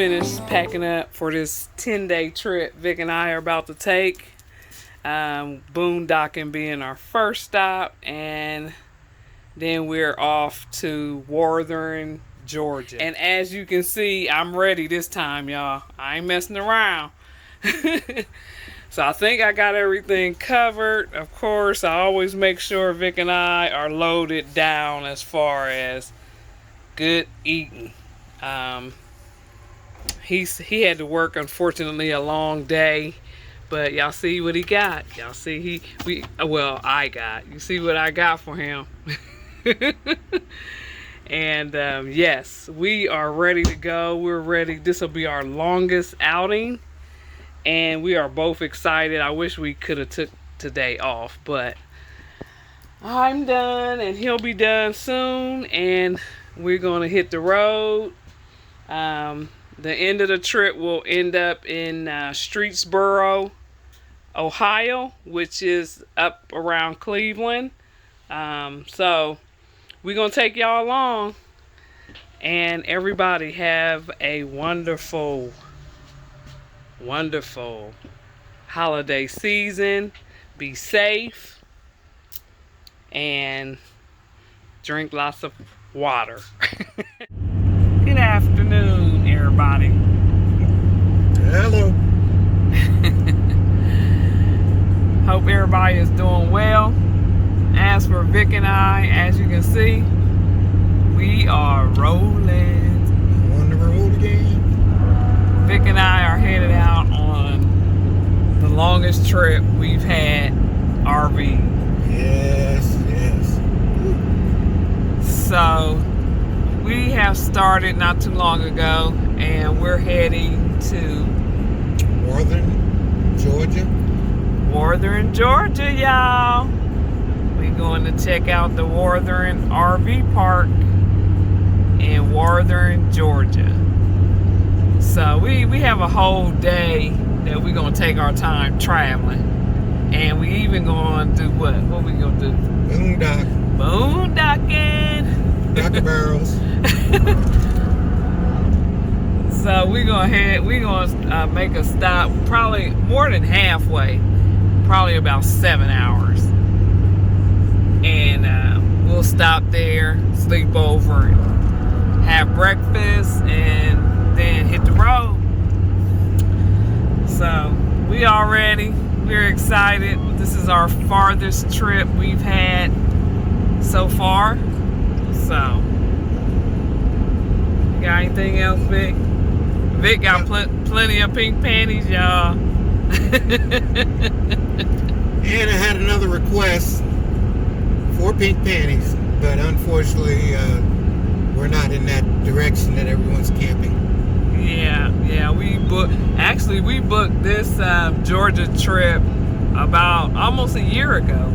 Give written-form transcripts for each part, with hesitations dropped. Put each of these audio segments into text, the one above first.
finished packing up for this 10-day trip Vic and I are about to take. Boondocking being our first stop, and then we're off to Warthen, Georgia. And as you can see, I'm ready this time, y'all. I ain't messing around. So I think I got everything covered. Of course, I always make sure Vic and I are loaded down as far as good eating. He had to work, unfortunately, a long day, but y'all see what he got. Y'all see I got. You see what I got for him. And yes, we are ready to go. We're ready. This will be our longest outing, and we are both excited. I wish we could have took today off, but I'm done and he'll be done soon, and we're gonna hit the road. The end of the trip will end up in Streetsboro, Ohio, which is up around Cleveland. So we're gonna take y'all along, and everybody have a wonderful holiday season. Be safe and drink lots of water. Good afternoon, everybody. Hello. Hope everybody is doing well. As for Vic and I, as you can see, we are rolling. On the road again. Vic and I are headed out on the longest trip we've had RV. Yes. So we have started not too long ago, and we're heading to Warthen, Georgia. Warthen, Georgia, y'all. We're going to check out the Warthen RV Park in Warthen, Georgia. So we have a whole day that we're going to take our time traveling. And we even going to do what? What we going to do? Boondocking. Cracker Barrels. So we're gonna make a stop, probably more than halfway, probably about 7 hours, and we'll stop there, sleep over, and have breakfast, and then hit the road. So we all ready. We're excited. This is our farthest trip we've had so far. So, got anything else, Vic? Vic got plenty of pink panties, y'all. And I had another request for pink panties, but unfortunately, we're not in that direction that everyone's camping. Yeah, we booked this Georgia trip about almost a year ago.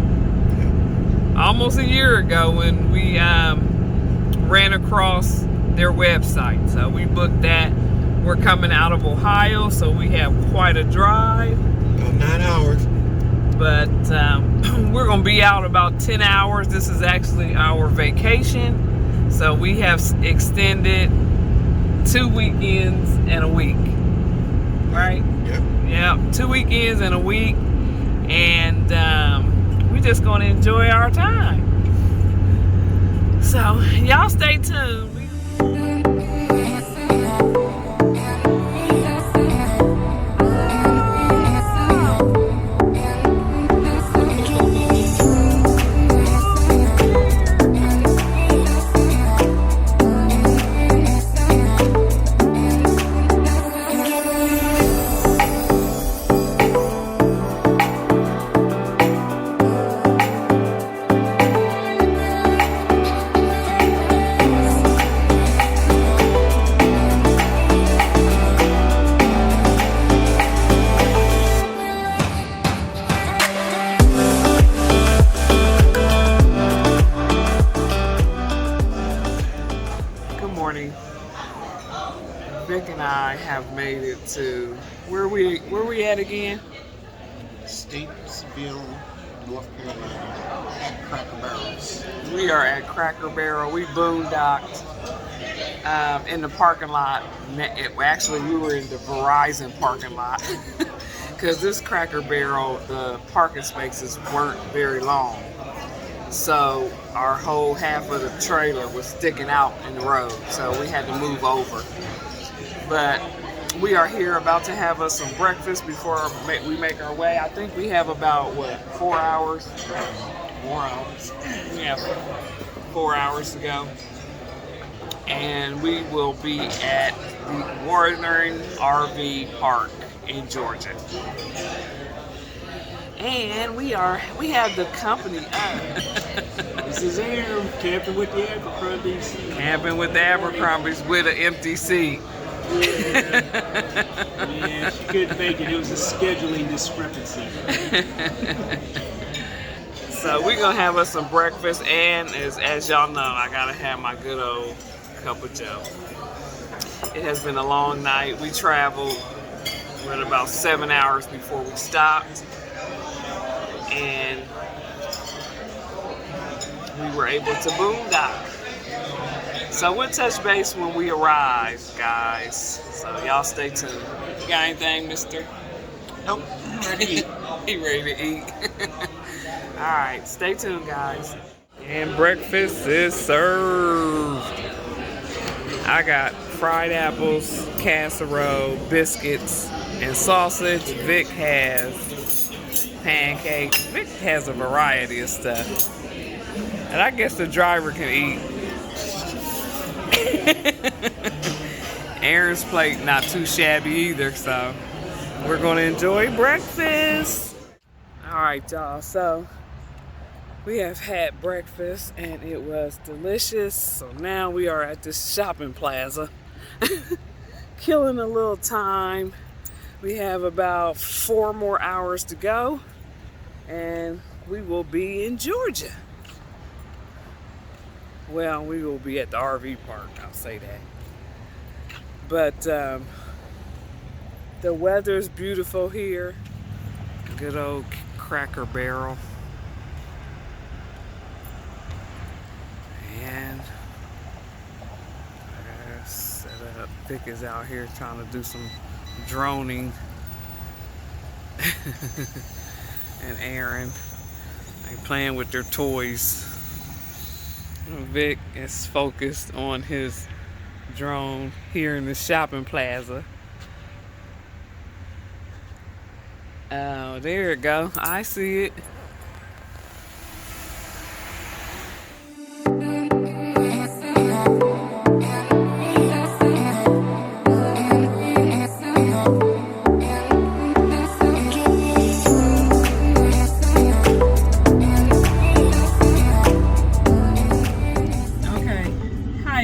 Almost a year ago when we ran across their website. So we booked that. We're coming out of Ohio, so we have quite a drive. About 9 hours. But we're going to be out about 10 hours. This is actually our vacation. So we have extended 2 weekends and a week. Right? Yep. 2 weekends and a week. And we're just going to enjoy our time. So y'all stay tuned. Vic and I have made it to where we at again? Statesville, North Carolina, at Cracker Barrels. We are at Cracker Barrel. We boondocked. in the parking lot. Actually, we were in the Verizon parking lot because this Cracker Barrel, the parking spaces weren't very long. So our whole half of the trailer was sticking out in the road. So we had to move over. But we are here about to have us some breakfast before we make our way. I think we have about, 4 hours? 4 hours. We have 4 hours to go. And we will be at the Warthen RV Park in Georgia. And we have the company up. This is Aaron, camping with the Abercrombies. Camping with the Abercrombies with an empty seat. Yeah, she couldn't make it. It was a scheduling discrepancy. So we're gonna have us some breakfast, and as y'all know, I gotta have my good old cup of joe. It has been a long night. We traveled about 7 hours before we stopped, and we were able to boondock. So we'll touch base when we arrive, guys. So y'all stay tuned. You got anything, mister? Nope, I'm ready to eat. He ready to eat. All right, stay tuned, guys. And breakfast is served. I got fried apples, casserole, biscuits, and sausage. Vic has pancakes. Vic has a variety of stuff. And I guess the driver can eat. Aaron's plate not too shabby either, so we're gonna enjoy breakfast. All right, y'all, so we have had breakfast and it was delicious. So now we are at this shopping plaza, killing a little time. We have about 4 more hours to go and we will be in Georgia. Well, we will be at the RV park, I'll say that. But the weather's beautiful here. Good old Cracker Barrel. And set up. Vic is out here trying to do some droning. And Aaron, they playing with their toys. Vic is focused on his drone here in the shopping plaza. Oh, there it go. I see it.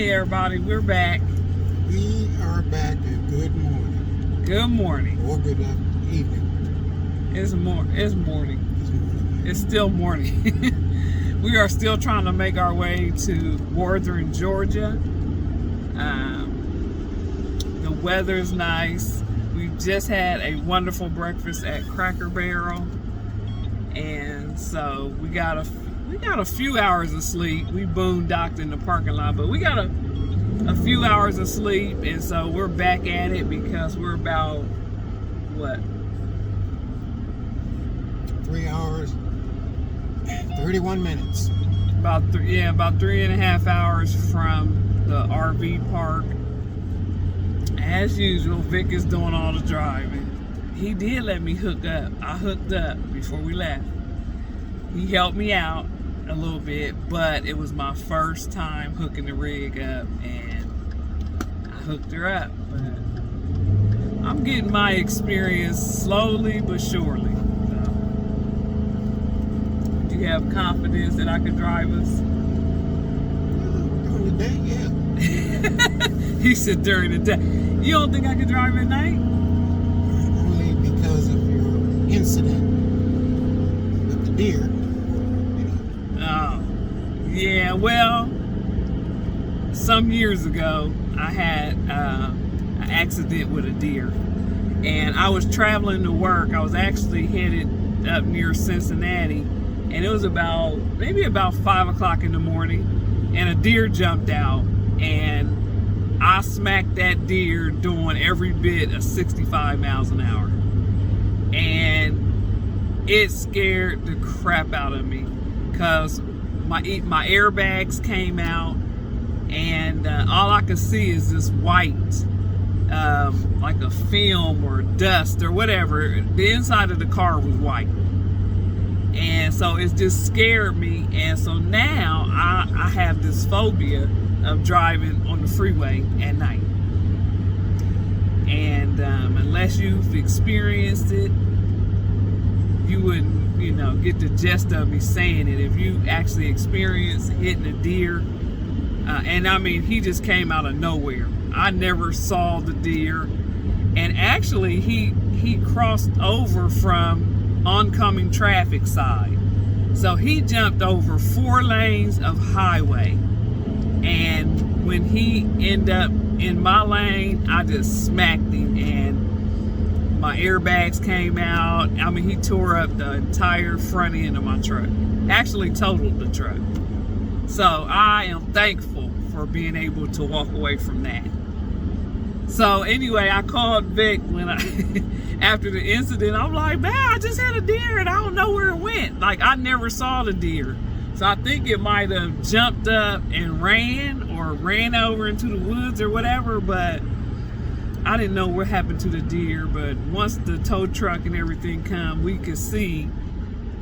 Everybody, we're back. We are back, and good morning. Good morning. Or good evening. It's morning. It's still morning. We are still trying to make our way to Warthen, Georgia. The weather's nice. We just had a wonderful breakfast at Cracker Barrel, and so we got a few hours of sleep. We boondocked in the parking lot, but we got a few hours of sleep, and so we're back at it because we're about 3 hours, 31 minutes. About 3.5 hours from the RV park. As usual, Vic is doing all the driving. He did let me hook up. I hooked up before we left. He helped me out a little bit, but it was my first time hooking the rig up, and I hooked her up. But I'm getting my experience slowly but surely. So, do you have confidence that I could drive us? During the day, yeah. He said during the day. You don't think I could drive at night? Only because of your incident with the deer. Oh, yeah, well, some years ago, I had an accident with a deer, and I was traveling to work. I was actually headed up near Cincinnati, and it was maybe about 5 o'clock in the morning, and a deer jumped out, and I smacked that deer doing every bit of 65 miles an hour. And it scared the crap out of me because my airbags came out, and all I could see is this white, like a film or dust or whatever. The inside of the car was white. And so it just scared me. And so now I have this phobia of driving on the freeway at night. And unless you've experienced it, you wouldn't, you know, get the gist of me saying it. If you actually experience hitting a deer, and I mean, he just came out of nowhere. I never saw the deer. And actually, he crossed over from oncoming traffic side. So he jumped over 4 lanes of highway. And when he ended up in my lane, I just smacked him, and my airbags came out. I mean, he tore up the entire front end of my truck. Actually totaled the truck. So I am thankful for being able to walk away from that. So anyway, I called Vic when after the incident. I'm like, man, I just had a deer and I don't know where it went. Like, I never saw the deer. So I think it might have jumped up and ran, or ran over into the woods or whatever, but I didn't know what happened to the deer. But once the tow truck and everything come, we could see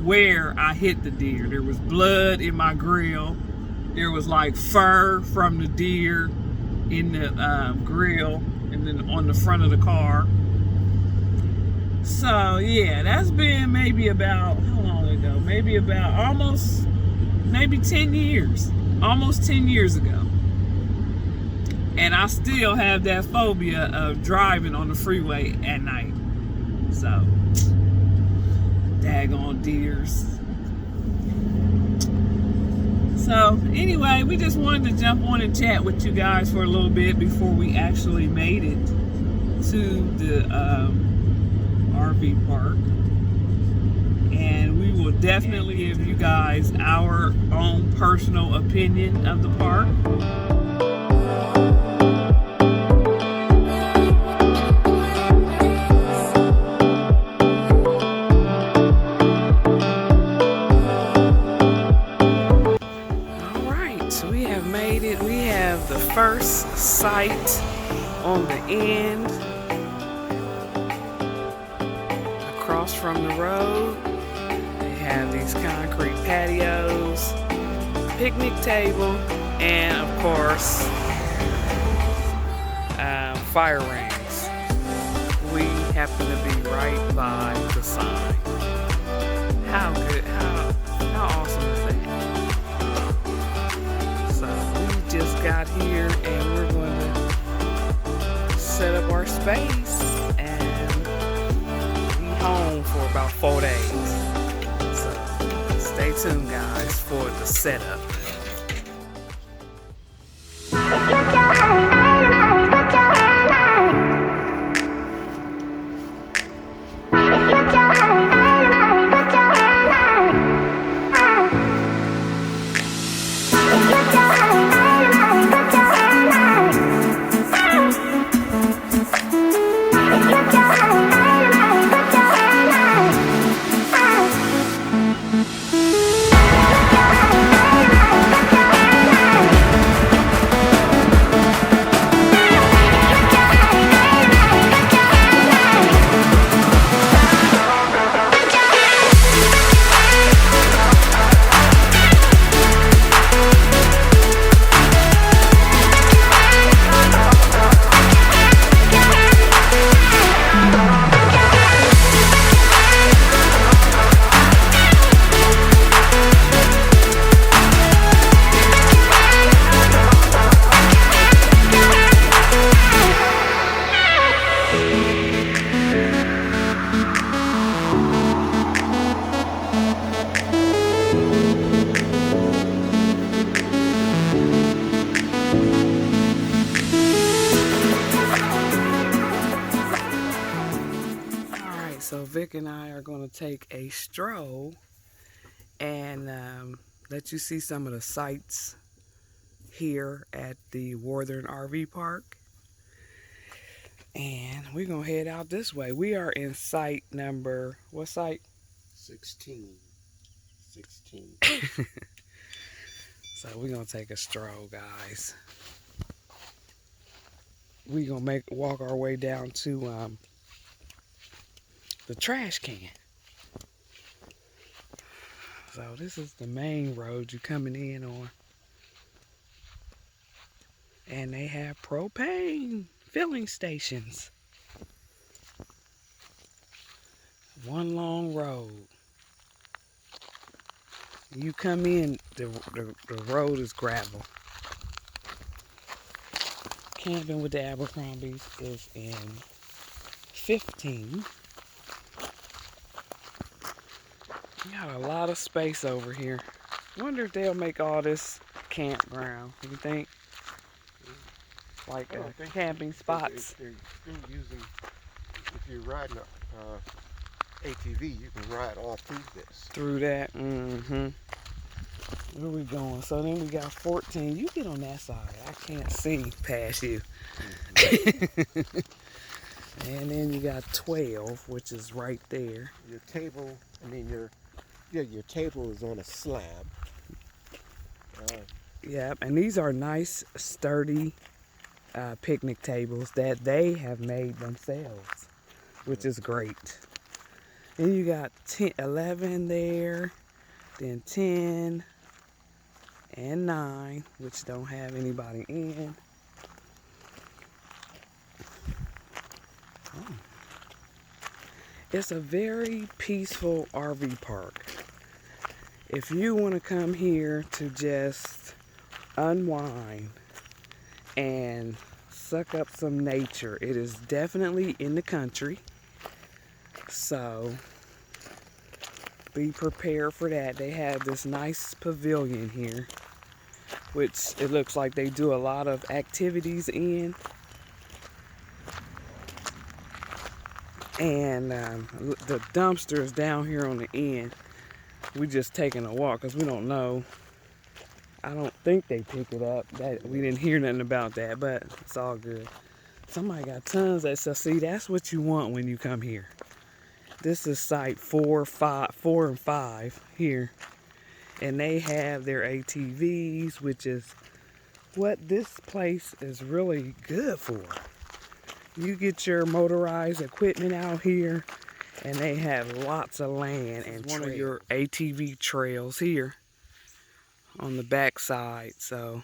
where I hit the deer. There was blood in my grill. There was like fur from the deer in the grill and then on the front of the car. So yeah, that's been maybe about, how long ago? Maybe about maybe 10 years. Almost 10 years ago. And I still have that phobia of driving on the freeway at night. So, daggone deers. So anyway, we just wanted to jump on and chat with you guys for a little bit before we actually made it to the RV park. And we will definitely give you guys our own personal opinion of the park. The first site on the end, across from the road. They have these concrete patios, picnic table, and of course fire rings. We happen to be right by the sign. How good, how awesome is that? Just got here and we're going to set up our space and be home for about 4 days. So stay tuned, guys, for the setup. So Vic and I are going to take a stroll and let you see some of the sights here at the Warthen RV Park. And we're going to head out this way. We are in site number, what site? 16. So we're going to take a stroll, guys. We're going to walk our way down to the trash can. So this is the main road you're coming in on. And they have propane filling stations. One long road. You come in, the road is gravel. Camping with the Abercrombies is in 15. We got a lot of space over here. Wonder if they'll make all this campground. You think? Like camping spots. They're still using, if you're riding a ATV, you can ride all through this. Through that, Where we going? So then we got 14. You get on that side. I can't see past you. And then you got 12, which is right there. Your table, your table is on a slab. Yep, and these are nice, sturdy picnic tables that they have made themselves, which is great. Then you got 11 there, then 10 and 9, which don't have anybody in. Oh. It's a very peaceful RV park. If you want to come here to just unwind and suck up some nature, it is definitely in the country. So be prepared for that. They have this nice pavilion here, which it looks like they do a lot of activities in. And the dumpster is down here on the end. We just taking a walk because we don't know. I don't think they pick it up. We didn't hear nothing about that, but it's all good. Somebody got tons of stuff. See, that's what you want when you come here. This is site 4 and 5 here. And they have their ATVs, which is what this place is really good for. You get your motorized equipment out here, and they have lots of land and one of your ATV trails here on the back side. So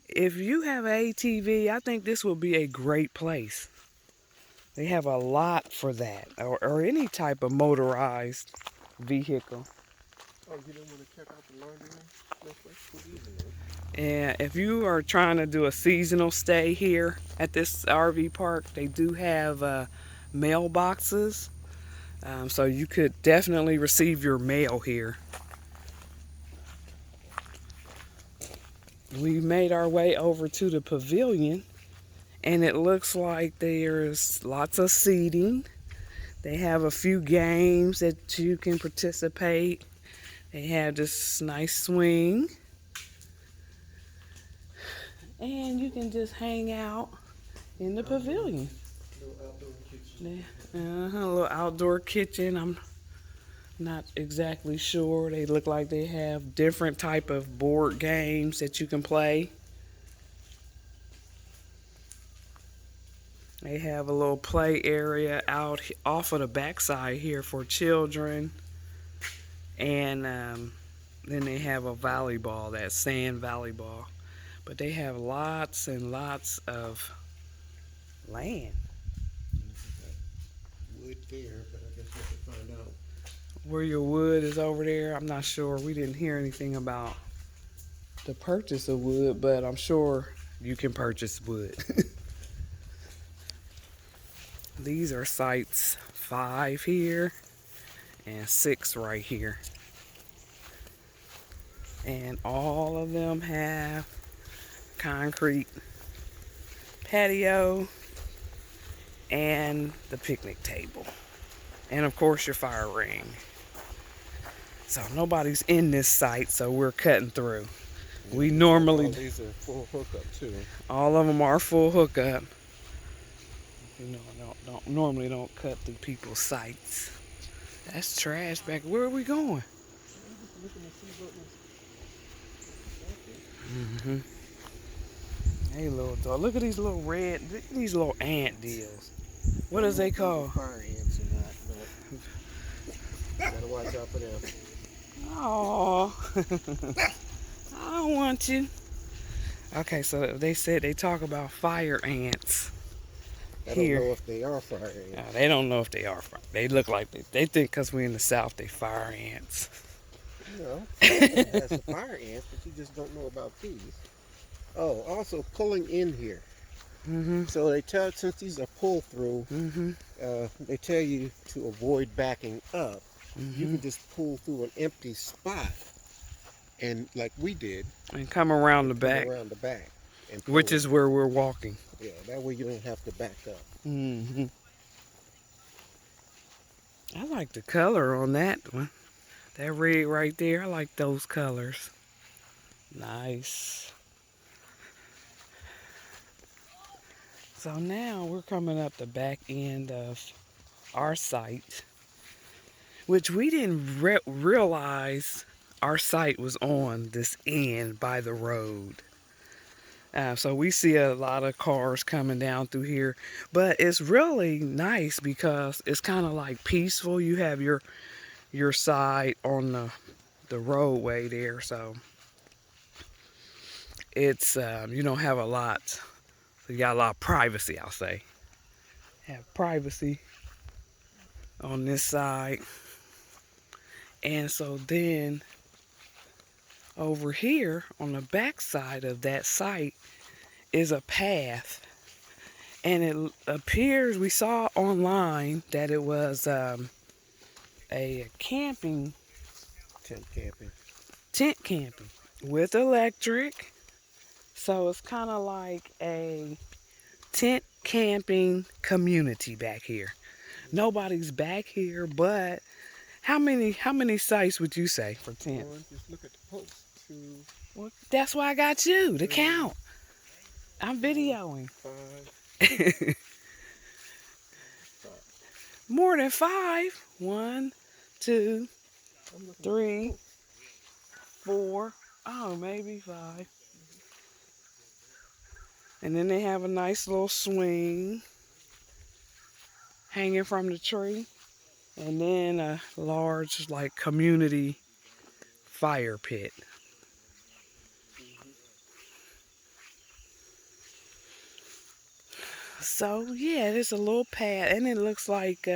if you have an ATV, I think this will be a great place. They have a lot for that, or any type of motorized vehicle. Oh, you don't want to check out the laundry room? And if you are trying to do a seasonal stay here at this RV park, they do have mailboxes. So you could definitely receive your mail here. We made our way over to the pavilion, and it looks like there's lots of seating. They have a few games that you can participate. They have this nice swing. And you can just hang out in the pavilion. A little outdoor kitchen. I'm not exactly sure. They look like they have different type of board games that you can play. They have a little play area out off of the backside here for children. And then they have a volleyball, that sand volleyball. But they have lots and lots of land. Wood there, but I guess we have to find out. Where your wood is over there, I'm not sure. We didn't hear anything about the purchase of wood, but I'm sure you can purchase wood. These are sites 5 here and 6 right here. And all of them have concrete patio and the picnic table. And of course your fire ring. So nobody's in this site, so we're cutting through. We normally, All these are full hookup too. all of them are full hookup. You know, normally don't cut through people's sites. That's trash back. Where are we going? Mm-hmm. Hey, little dog. Look at these little these little ant deals. What is they called? Fire ants or not, but gotta watch out for them. Oh, I don't want you. Okay, so they said they talk about fire ants. I Here. don't know if they are fire ants. No, they don't know if they are fire. They look like they think because we're in the South they fire ants. No, that's a fire ant, but you just don't know about these. Oh, also pulling in here. Mm-hmm. So they tell, since these are pull through, Mm-hmm. they tell you to avoid backing up. You Mm-hmm. can just pull through an empty spot, and like we did, And come around the come back, around the back, and which pull. is where we're walking. Yeah, that way you don't have to back up. Mm-hmm. I like the color on that one. That red right there, I like those colors. Nice. So now we're coming up the back end of our site, which we didn't realize our site was on this end by the road. So we see a lot of cars coming down through here, but it's really nice because it's kind of like peaceful. You have your side on the roadway there, so it's you don't have a lot. So you got a lot of privacy, I'll say. Have privacy on this side, and so then over here on the back side of that site is a path, and it appears, we saw online that it was a camping tent camping with electric. So it's kind of like a tent camping community back here. Nobody's back here, but how many sites would you say for tents? One, just look at the post. 2, Well, that's why I got you to 3, count. I'm videoing. 5. More than 5. 1, 2, 3, 4. Oh, maybe 5. And then they have a nice little swing hanging from the tree. And then a large, like, community fire pit. So, yeah, there's a little path. And it looks like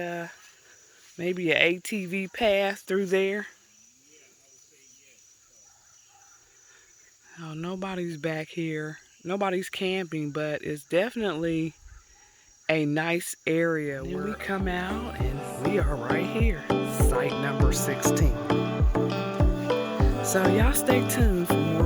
maybe an ATV path through there. Oh, nobody's back here. Nobody's camping, but it's definitely a nice area. Then we come out and we are right here, site number 16. So y'all stay tuned for more